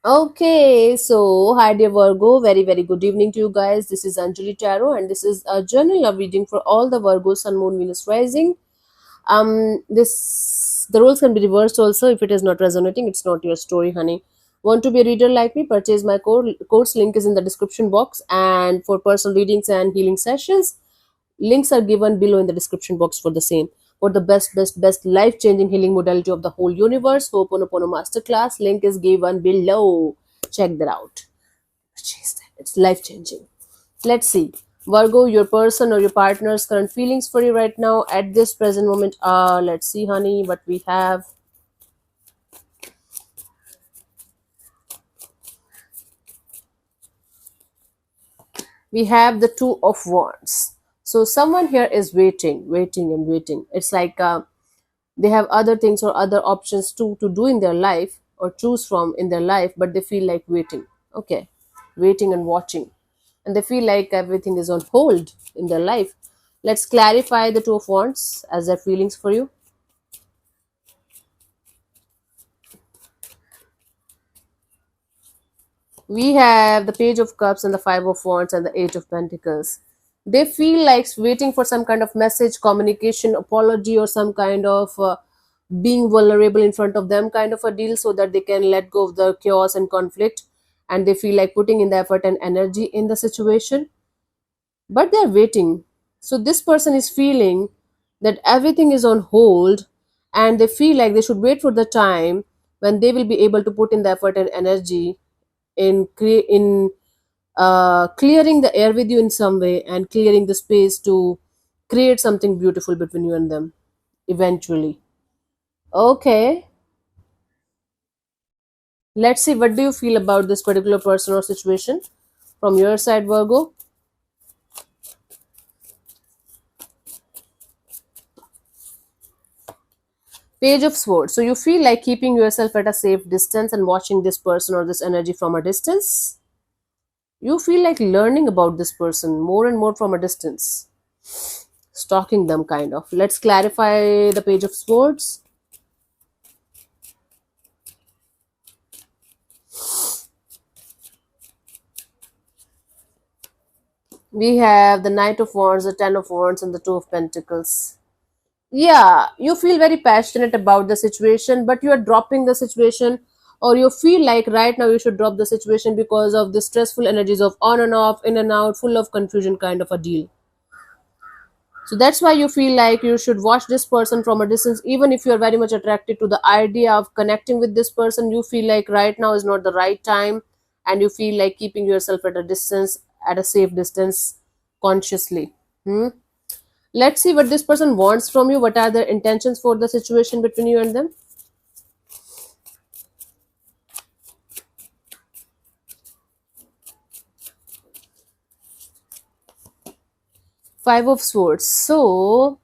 Okay, so hi dear Virgo, very good evening to you guys. This is Anjali Tarot, and this is a journal love reading for all the Virgo Sun, Moon, Venus rising. This the roles can be reversed also if it is not resonating. It's not your story, honey. Want to be a reader like me? Purchase my course. Link is in the description box, and for personal readings and healing sessions, links are given below in the description box for the same. For the best life-changing healing modality of the whole universe, Ho'oponopono Masterclass, link is given below. Check that out. Jeez, it's life-changing. Let's see. Virgo, your person or your partner's current feelings for you right now at this present moment are, let's see, honey, what we have. We have the Two of Wands. So someone here is waiting. It's like they have other things or other options to do in their life or choose from in their life, but they feel like waiting. Okay, waiting and watching, and they feel like everything is on hold in their life. Let's clarify the Two of Wands as their feelings for you. We have the Page of Cups and the Five of Wands and the Eight of Pentacles. They feel like waiting for some kind of message, communication, apology, or some kind of being vulnerable in front of them kind of a deal so that they can let go of the chaos and conflict, and they feel like putting in the effort and energy in the situation, but they're waiting. So this person is feeling that everything is on hold, and they feel like they should wait for the time when they will be able to put in the effort and energy in clearing the air with you in some way and clearing the space to create something beautiful between you and them eventually. Okay, let's see, what do you feel about this particular person or situation from your side, Virgo? Page of Swords. So you feel like keeping yourself at a safe distance and watching this person or this energy from a distance. You feel like learning about this person more and more from a distance, stalking them kind of. Let's clarify the Page of Swords. We have the Knight of Wands, the Ten of Wands, and the Two of Pentacles. Yeah, you feel very passionate about the situation, but you are dropping the situation, or you feel like right now you should drop the situation because of the stressful energies of on and off, in and out, full of confusion kind of a deal. So that's why you feel like you should watch this person from a distance, even if you're very much attracted to the idea of connecting with this person. You feel like right now is not the right time, and you feel like keeping yourself at a distance, at a safe distance, consciously. Hmm? Let's see what this person wants from you. What are their intentions for the situation between you and them? Five of Swords. So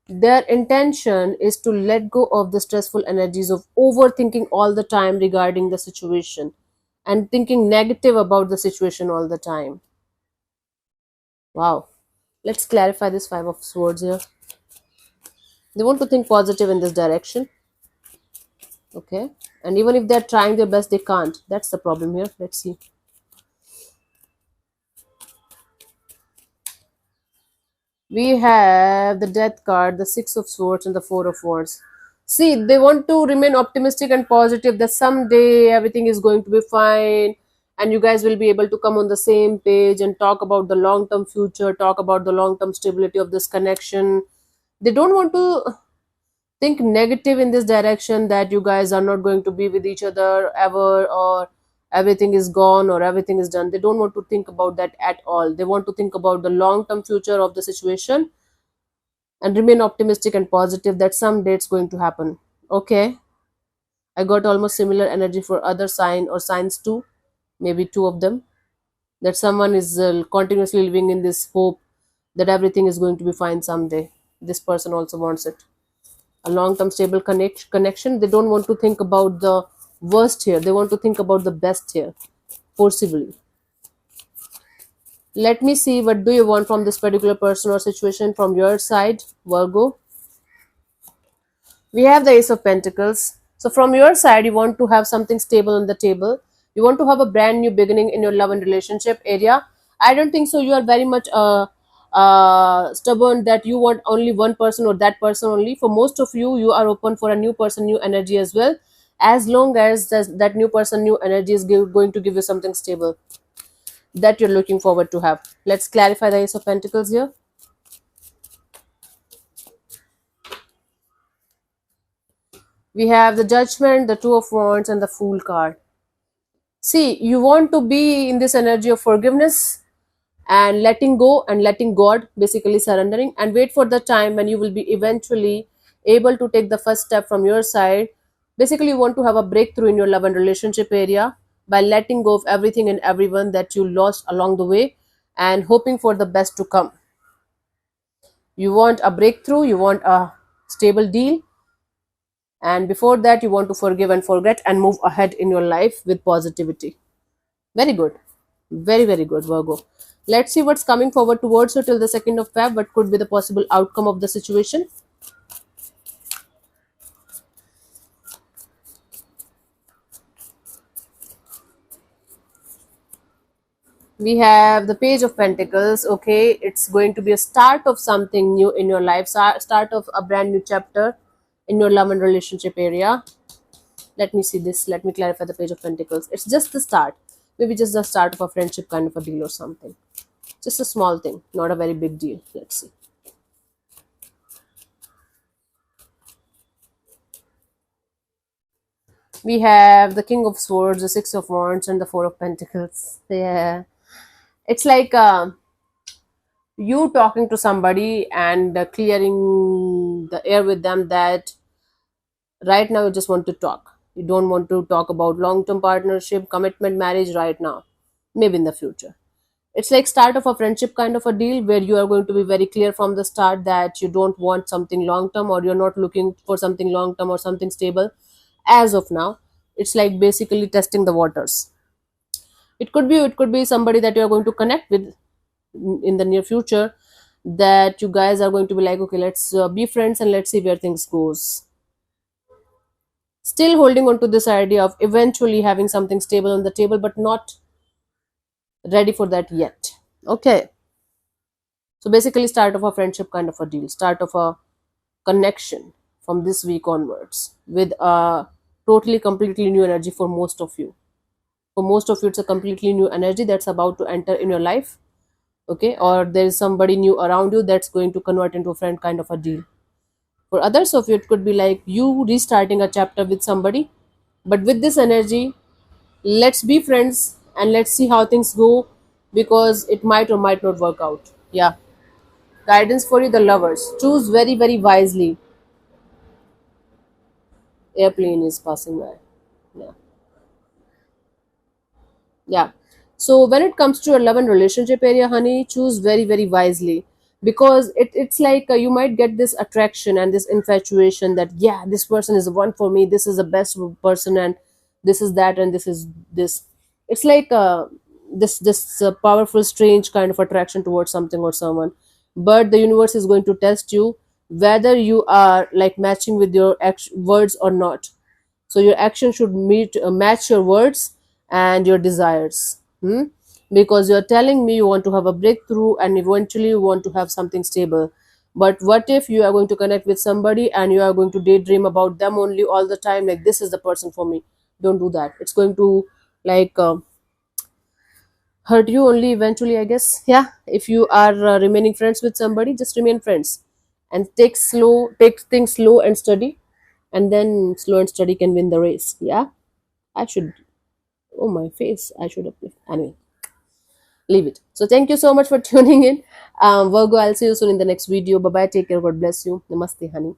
their intention is to let go of the stressful energies of overthinking all the time regarding the situation and thinking negative about the situation all the time. Wow. Let's clarify this Five of Swords here. They want to think positive in this direction. Okay. And even if they're trying their best, they can't. That's the problem here. Let's see. We have the Death card, the Six of Swords, and the Four of Wands. See, they want to remain optimistic and positive that someday everything is going to be fine, and you guys will be able to come on the same page and talk about the long term future, talk about the long term stability of this connection. They don't want to think negative in this direction that you guys are not going to be with each other ever, or everything is gone or everything is done. They don't want to think about that at all. They want to think about the long term future of the situation and remain optimistic and positive that someday it's going to happen. Okay, I got almost similar energy for other sign or signs too, maybe two of them, that someone is continuously living in this hope that everything is going to be fine someday. This person also wants it, a long-term stable connection. They don't want to think about the worst here, they want to think about the best here, forcibly. Let me see, what do you want from this particular person or situation from your side, Virgo? We have the Ace of Pentacles. So from your side, you want to have something stable on the table. You want to have a brand new beginning in your love and relationship area. I don't think so. You are very much stubborn that you want only one person or that person only. For most of you, you are open for a new person, new energy as well, as long as that new person, new energy is going to give you something stable that you're looking forward to have. Let's clarify the Ace of Pentacles here. We have the Judgment, the Two of Wands, and the Fool card. See, you want to be in this energy of forgiveness and letting go and letting God, basically surrendering, and wait for the time when you will be eventually able to take the first step from your side. Basically, you want to have a breakthrough in your love and relationship area by letting go of everything and everyone that you lost along the way and hoping for the best to come. You want a breakthrough, you want a stable deal, and before that you want to forgive and forget and move ahead in your life with positivity. Very good. Very, very good, Virgo. Let's see what's coming forward towards you till the 2nd of Feb. What could be the possible outcome of the situation? We have the Page of Pentacles. Okay, it's going to be a start of something new in your life, start of a brand new chapter in your love and relationship area. Let me see this. Let me clarify the Page of Pentacles. It's just the start. Maybe just the start of a friendship kind of a deal or something. Just a small thing, not a very big deal. Let's see. We have the King of Swords, the Six of Wands, and the Four of Pentacles. Yeah. It's like you talking to somebody and clearing the air with them that right now you just want to talk. You don't want to talk about long-term partnership, commitment, marriage right now. Maybe in the future. It's like start of a friendship kind of a deal where you are going to be very clear from the start that you don't want something long-term or you're not looking for something long-term or something stable as of now. It's like basically testing the waters. It could be somebody that you're going to connect with in the near future, that you guys are going to be like, okay, let's be friends and let's see where things goes. Still holding on to this idea of eventually having something stable on the table, but not ready for that yet. Okay, so basically start of a friendship kind of a deal, start of a connection from this week onwards with a totally completely new energy for most of you. For most of you, it's a completely new energy that's about to enter in your life. Okay, or there is somebody new around you that's going to convert into a friend kind of a deal. For others of you, it could be like you restarting a chapter with somebody, but with this energy, let's be friends and let's see how things go, because it might or might not work out. Yeah. Guidance for you, the Lovers. Choose very, very wisely. Airplane is passing by. Yeah. Yeah. So when it comes to your love and relationship area, honey, choose very, very wisely, because it's like you might get this attraction and this infatuation that, yeah, this person is the one for me. This is the best person, and this is that, and this is this. It's like this powerful, strange kind of attraction towards something or someone. But the universe is going to test you whether you are like matching with your words or not. So your action should match your words and your desires. Because you're telling me you want to have a breakthrough and eventually you want to have something stable. But what if you are going to connect with somebody and you are going to daydream about them only all the time, like this is the person for me? Don't do that. It's going to like hurt you only eventually, I guess. Yeah, if you are remaining friends with somebody, just remain friends and take things slow and steady, and then slow and steady can win the race. Yeah, I should. Oh, my face. I should have. Anyway, leave it. So, thank you so much for tuning in. Virgo, I'll see you soon in the next video. Bye bye. Take care. God bless you. Namaste, honey.